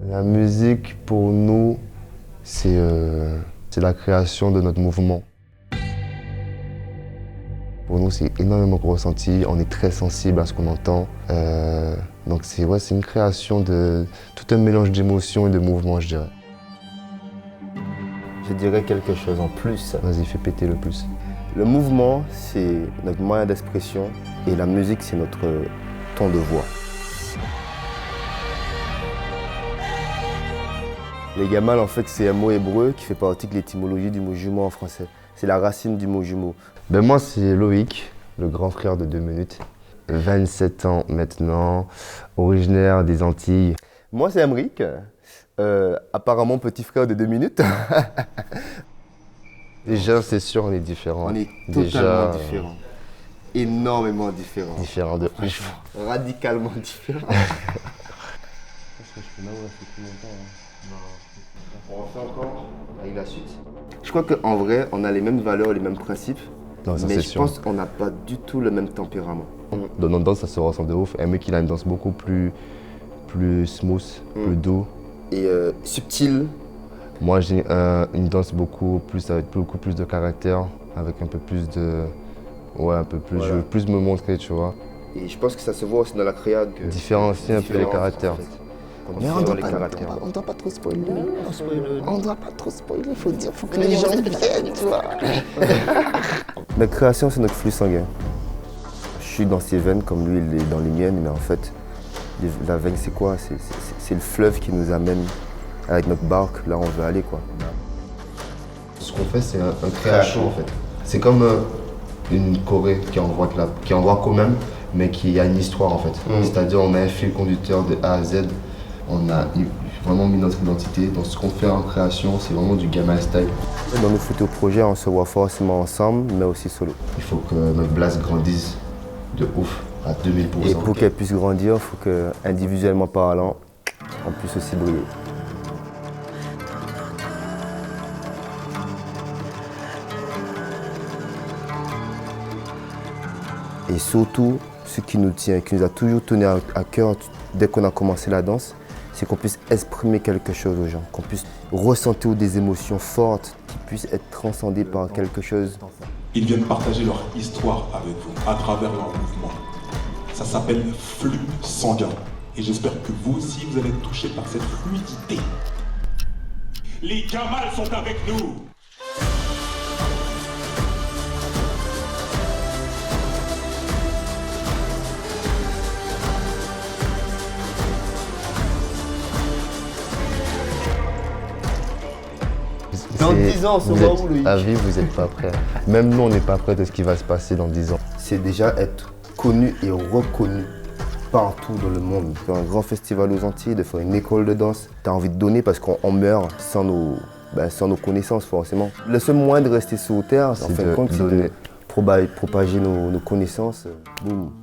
La musique, pour nous, c'est la création de notre mouvement. Pour nous, c'est énormément ressenti, on est très sensible à ce qu'on entend. Donc c'est une création de tout un mélange d'émotions et de mouvements, je dirais. Je dirais quelque chose en plus. Vas-y, fais péter le plus. Le mouvement, c'est notre moyen d'expression et la musique, c'est notre ton de voix. Les gamals, en fait, c'est un mot hébreu qui fait partie de l'étymologie du mot jumeau en français. C'est la racine du mot jumeau. Ben moi, c'est Loïc, le grand frère de 2 minutes. 27 ans maintenant, originaire des Antilles. Moi, c'est Emric, apparemment petit frère de 2 minutes. Déjà, c'est sûr, on est différents. On est totalement différents. Énormément différents. Différents de ouf. Radicalement différents. On refait encore avec la suite. Je crois qu'en vrai, on a les mêmes valeurs, les mêmes principes. Non, ça, mais c'est je pense qu'on n'a pas du tout le même tempérament. Dans notre danse, ça se ressemble de ouf. Un mec, il a une danse beaucoup plus smooth, plus doux. Et subtil. Moi, j'ai une danse avec beaucoup plus de caractère, avec un peu plus de... Ouais, un peu plus... Voilà. Je veux plus me montrer, tu vois. Et je pense que ça se voit aussi dans la créa. Différencier un peu les caractères. Mais on ne doit pas trop spoiler. On doit pas trop spoiler, faut que les gens viennent, tu vois. Notre création, c'est notre flux sanguin. Je suis dans ses veines comme lui, il est dans les miennes, mais en fait, la veine, c'est quoi? C'est le fleuve qui nous amène avec notre barque, là où on veut aller, quoi. Ce qu'on fait, c'est un création, en fait. C'est comme une choré qui envoie quand même, mais qui a une histoire, en fait. C'est-à-dire, on a un fil conducteur de A à Z. On a vraiment mis notre identité. Dans ce qu'on fait en création, c'est vraiment du gamin style. Dans nos futurs projets, on se voit forcément ensemble, mais aussi solo. Il faut que notre blast grandisse de ouf, à 2000%. Et pour qu'elle puisse grandir, il faut que, individuellement parlant, on puisse aussi briller. Et surtout, ce qui nous tient, qui nous a toujours tenu à cœur dès qu'on a commencé la danse, c'est qu'on puisse exprimer quelque chose aux gens, qu'on puisse ressentir des émotions fortes, qui puissent être transcendées par quelque chose. Ils viennent partager leur histoire avec vous, à travers leur mouvement. Ça s'appelle flux sanguin. Et j'espère que vous aussi, vous allez être touchés par cette fluidité. Les gamals sont avec nous. Dans 10 ans, on se voit où, Loïc? À vie, vous n'êtes pas prêts. Même nous, on n'est pas prêts de ce qui va se passer dans 10 ans. C'est déjà être connu et reconnu partout dans le monde. Faire un grand festival aux Antilles, de faire une école de danse. Tu as envie de donner parce qu'on meurt sans nos connaissances forcément. Le seul moyen de rester sur terre, en fin de compte, c'est de propager nos connaissances. Boum.